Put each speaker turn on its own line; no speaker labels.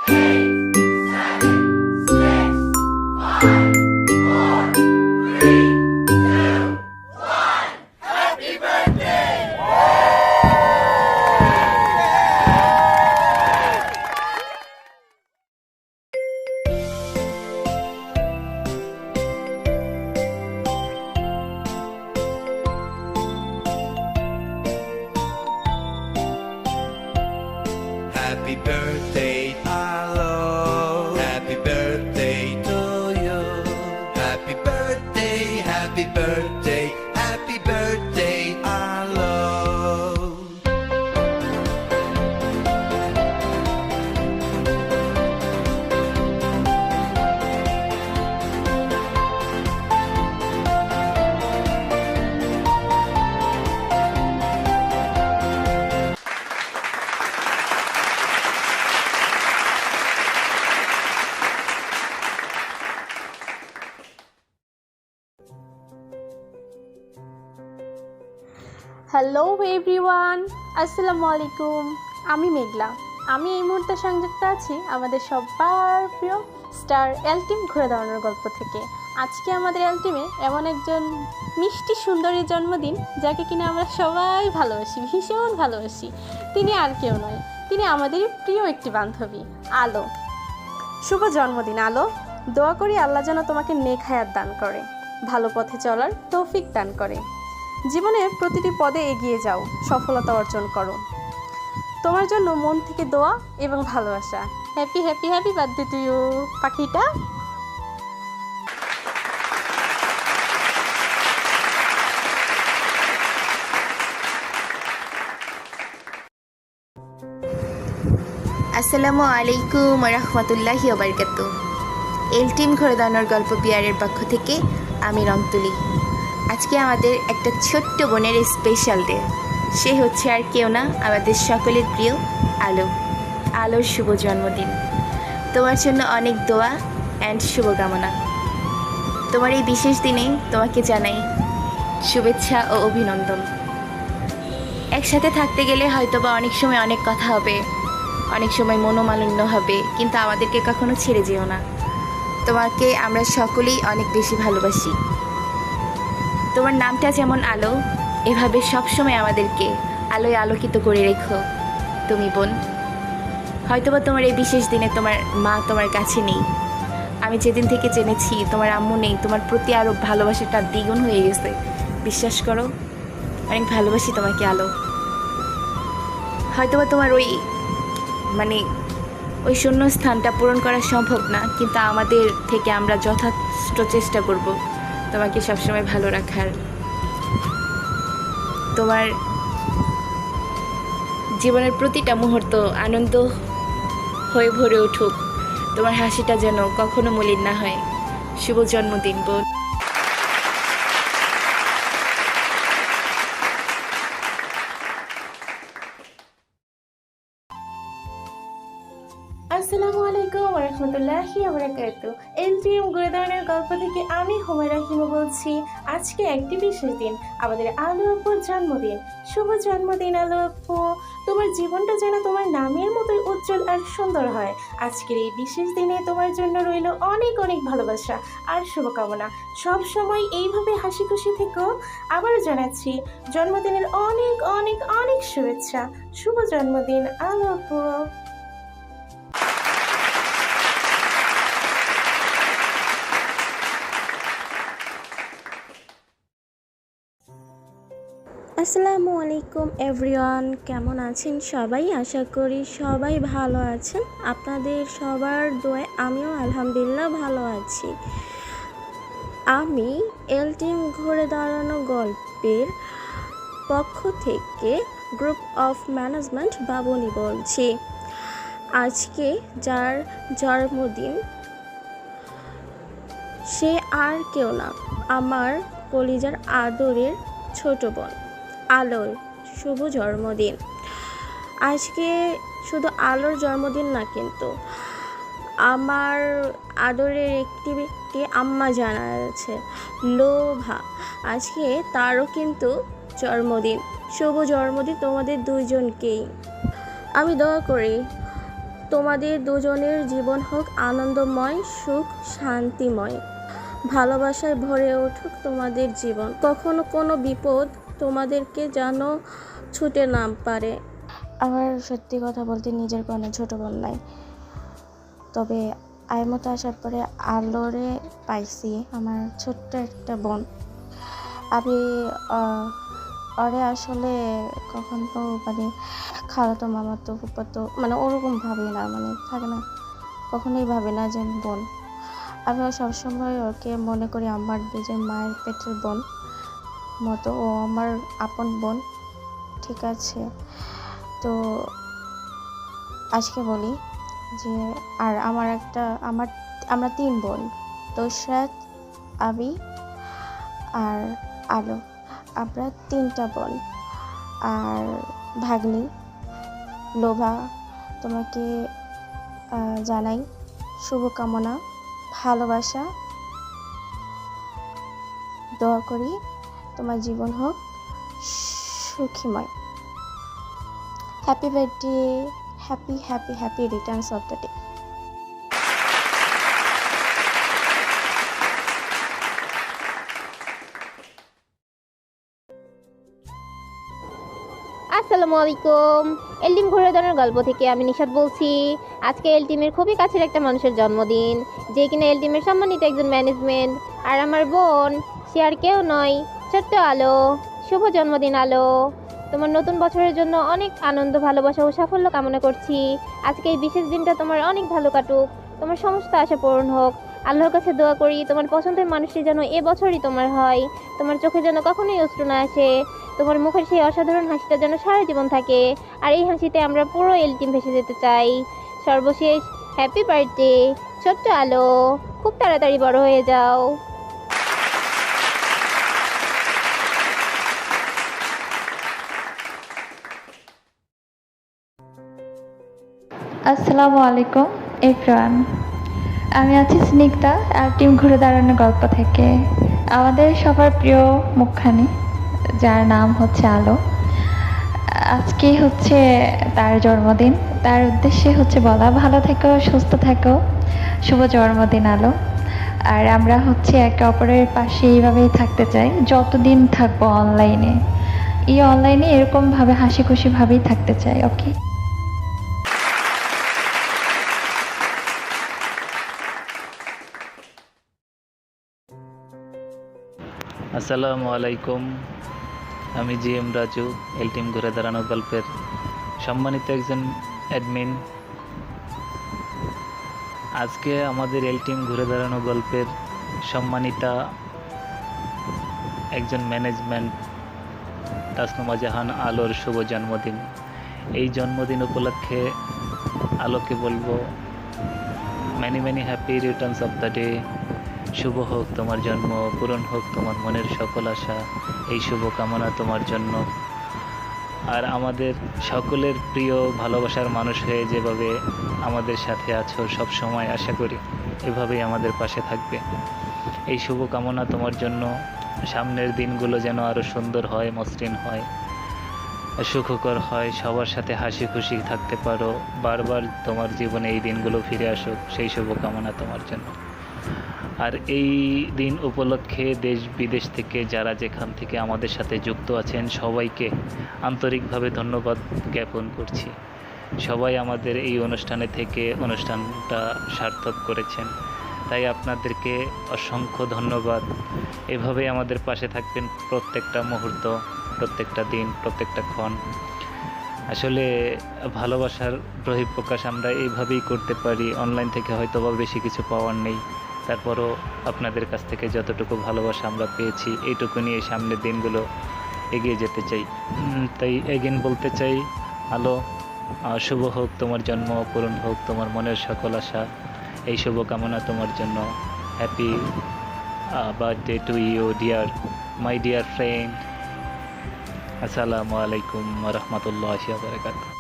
Happy birthday, Alo. Happy birthday to you. Happy birthday, happy birthday, happy birthday, Alo.
Hello everyone, আসসালামু আলাইকুম। আমি মেঘলা। আমি এই মুহূর্তে সংযুক্ত আছি আমাদের সবার প্রিয় স্টার এল টিম ঘুরে দাঁড়ানোর গল্প থেকে। আজকে আমাদের এল টিমে এমন একজন মিষ্টি সুন্দরীর জন্মদিন, যাকে কিনা আমরা সবাই ভালোবাসি, ভীষণ ভালোবাসি। তিনি আর কেউ নয়, তিনি আমাদেরই প্রিয় একটি বান্ধবী, আলো। শুভ জন্মদিন আলো। দোয়া করি আল্লাহ যেন তোমাকে নেক হায়াত দান করে, ভালো পথে চলার তৌফিক দান করে, জীবনের প্রতিটি পদে এগিয়ে যাও, সফলতা অর্জন করো। তোমার জন্য মন থেকে দোয়া এবং ভালোবাসা। Happy happy happy birthday to you পাখিটা।
আসসালামু আলাইকুম রহমতুল্লাহি ওয়া বারাকাতুহু। এল টিম ঘুরে দাঁড়ানোর গল্প বিয়ারের পক্ষ থেকে আমি রংতুলি। আজকে আমাদের একটা ছোট্ট বোনের স্পেশাল ডে। সে হচ্ছে আর কেউ না, আমাদের সকলের প্রিয় আলো। আলোর শুভ জন্মদিন। তোমার জন্য অনেক দোয়া অ্যান্ড শুভকামনা। তোমার এই বিশেষ দিনে তোমাকে জানাই শুভেচ্ছা ও অভিনন্দন। একসাথে থাকতে গেলে হয়তোবা অনেক সময় অনেক কথা হবে, অনেক সময় মনোমালিন্য হবে, কিন্তু আমাদেরকে কখনো ছেড়ে যেও না। তোমাকে আমরা সকলেই অনেক বেশি ভালোবাসি। তোমার নামটা যেমন আলো, এভাবে সবসময় আমাদেরকে আলোয় আলোকিত করে রেখো তুমি বোন। হয়তোবা তোমার এই বিশেষ দিনে তোমার মা তোমার কাছে নেই। আমি যেদিন থেকে জেনেছি তোমার আম্মু নেই, তোমার প্রতি আরও ভালোবাসাটা দ্বিগুণ হয়ে গেছে। বিশ্বাস করো, অনেক ভালোবাসি তোমাকে আলো। হয়তোবা তোমার ওই শূন্য স্থানটা পূরণ করা সম্ভব না, কিন্তু আমাদের থেকে আমরা যথেষ্ট চেষ্টা করব তোমাকে সবসময় ভালো রাখার। তোমার জীবনের প্রতিটা মুহূর্ত আনন্দ হয়ে ভরে উঠুক, তোমার হাসিটা যেন কখনো মলিন না হয়। শুভ জন্মদিন বোন।
আসসালামু আলাইকুম রহমতুল্লাহি ওয়া বারাকাতুহু। এলটিএম ঘুরে দাঁড়ানোর গল্প থেকে আমি হুমায়রা হিমু বলছি। আজকে একটি বিশেষ দিন, আমাদের আলো আপুর জন্মদিন। শুভ জন্মদিন আলো আপু। তোমার জীবনটা যেন তোমার নামের মতোই উজ্জ্বল আর সুন্দর হয়। আজকের এই বিশেষ দিনে তোমার জন্য রইল অনেক অনেক ভালোবাসা আর শুভকামনা। সব সময় এইভাবে হাসি খুশি থেকো। আবারও জানাচ্ছি জন্মদিনের অনেক অনেক অনেক শুভেচ্ছা। শুভ জন্মদিন আলো আপু।
আসসালামু আলাইকুম এভরিওয়ান, কেমন আছেন সবাই? আশা করি সবাই ভালো আছেন। আপনাদের সবার দোয়ায় আমিও আলহামদুলিল্লাহ ভালো আছি। আমি এল টিম ঘুরে দাঁড়ানো গল্পের পক্ষ থেকে গ্রুপ অফ ম্যানেজমেন্ট বাবুনি বলছি। আজকে যার জন্মদিন সে আর কেউ না, আমার কলিজার আদরের ছোট বোন আলোর শুভ জন্মদিন। আজকে শুধু আলোর জন্মদিন না, কিন্তু আমার আদরের একটি আম্মা জানা আছে, লোভা। আজকে তারও কিন্তু জন্মদিন। শুভ জন্মদিন তোমাদের দুইজনকেই। আমি দোয়া করি তোমাদের দুজনের জীবন হোক আনন্দময়, সুখ শান্তিময়, ভালোবাসায় ভরে উঠুক তোমাদের জীবন। কখনো কোনো বিপদ তোমাদেরকে যেন ছুটে না পারে। আমার সত্যি কথা বলতে নিজের কোনো ছোট বোন নাই, তবে আইমতে আসার পরে আলোরে পাইছি, আমার ছোট্ট একটা বোন। আমি ওরে আসলে কখনো মানে খালাতো মামাতো ফুফাতো মানে ওরকম ভাবি না, মানে থাকে না, কখনোই ভাবি না যে বোন। আমি সবসময় ওকে মনে করি আমার নিজের মায়ের পেটের বোন মতো, ও আমার আপন বোন। ঠিক আছে, তো আজকে বলি যে আর আমরা 3 বোন, তোশরাত, আমি আর আলো। আমরা 3টা বোন। আর ভাগ্নি লোভা, তোমাকে জানাই শুভকামনা, ভালোবাসা, দোয়া করি তোমার জীবন হোক সুখীময়। Happy birthday, happy happy happy returns of the day.
আসসালামু আলাইকুম। এলটিম ঘুরে দাঁড়ানোর গল্প থেকে আমি নিশাদ বলছি। আজকে এলটিমের খুবই কাছের একটা মানুষের জন্মদিন, যে কিনা এলটিমের সম্মানিত একজন ম্যানেজমেন্ট। আর আমার বোন, সে আর কেউ নয়, ছোট্ট আলো। শুভ জন্মদিন আলো, তোমার নতুন বছরের জন্য অনেক আনন্দ, ভালোবাসা ও সাফল্য কামনা করছি। আজকে এই বিশেষ দিনটা তোমার অনেক ভালো কাটুক, তোমার সমস্ত আশা পূরণ হোক। আল্লাহর কাছে দোয়া করি তোমার পছন্দের মানুষটি যেন এবছরই তোমার হয়, তোমার চোখে যেন কখনোই অশ্রু না আসে, তোমার মুখের সেই অসাধারণ হাসিটা যেন সারা জীবন থাকে। আর এই হাসিতে আমরা পুরো এলটিম ভেসে যেতে চাই। সর্বশেষ হ্যাপি বার্থডে ছোট্ট আলো, খুব তাড়াতাড়ি বড় হয়ে যাও।
আসসালামু আলাইকুম এভরিওয়ান, আমি আছি স্নিগ্ধা এলটিম ঘুরে দাঁড়ানোর গল্প থেকে। আমাদের সবার প্রিয় মুখখানি, যার নাম হচ্ছে আলো, আজকে হচ্ছে তার জন্মদিন। তার উদ্দেশ্যে হচ্ছে বলা, ভালো থেকো, সুস্থ থেকো, শুভ জন্মদিন আলো। আর আমরা হচ্ছে একে অপরের পাশে এইভাবেই থাকতে চাই, যতদিন থাকবো অনলাইনে, এই অনলাইনে এরকমভাবে হাসি খুশিভাবেই থাকতে চাই। ওকে,
আসসালামু আলাইকুম। আমি জিএম রাজু, এলটিম ঘুরে দাঁড়ানো গল্পের সম্মানিত একজন অ্যাডমিন। আজকে আমাদের এলটিম ঘুরে দাঁড়ানো গল্পের সম্মানিতা একজন ম্যানেজমেন্ট তাসনুমা জাহান আলোর শুভ জন্মদিন। এই জন্মদিন উপলক্ষে আলোকে বলবো many many happy returns of the day. শুভ হোক তোমার জন্ম, পূরণ হোক তোমার মনের সকল আশা, এই শুভ কামনা তোমার জন্য। আর আমাদের সকলের প্রিয় ভালোবাসার মানুষ হয়ে যেভাবে আমাদের সাথে আছো সব সময়, আশা করি এভাবেই আমাদের পাশে থাকবে। এই শুভ কামনা তোমার জন্য। সামনের দিনগুলো যেন আরও সুন্দর হয়, মসৃণ হয়, সুখকর হয়, সবার সাথে হাসি খুশি থাকতে পারো, বারবার তোমার জীবনে এই দিনগুলো ফিরে আসুক, সেই শুভ কামনা তোমার জন্য। আর এই দিন উপলক্ষে দেশ বিদেশ থেকে যারা যেখান থেকে আমাদের সাথে যুক্ত আছেন সবাইকে আন্তরিকভাবে ধন্যবাদ জ্ঞাপন করছি। সবাই আমাদের এই অনুষ্ঠানে থেকে অনুষ্ঠানটা সার্থক করেছেন, তাই আপনাদেরকে অসংখ্য ধন্যবাদ। এভাবেই আমাদের পাশে থাকবেন প্রত্যেকটা মুহূর্ত, প্রত্যেকটা দিন, প্রত্যেকটা ক্ষণ। আসলে ভালোবাসার বহিঃপ্রকাশ আমরা এইভাবেই করতে পারি, অনলাইন থেকে হয়তো বা বেশি কিছু পাওয়ার নেই, তারপরও আপনাদের কাছ থেকে যতটুকু ভালোবাসা আমরা পেয়েছি এইটুকু নিয়ে সামনের দিনগুলো এগিয়ে যেতে চাই। তাই এগেন বলতে চাই, আলো শুভ হোক তোমার জন্ম, পূরণ হোক তোমার মনের সকল আশা, এই শুভ কামনা তোমার জন্য। Happy birthday to you dear, my dear friend. আসসালামু আলাইকুম ওয়া রাহমাতুল্লাহি ওয়া বারাকাতুহু।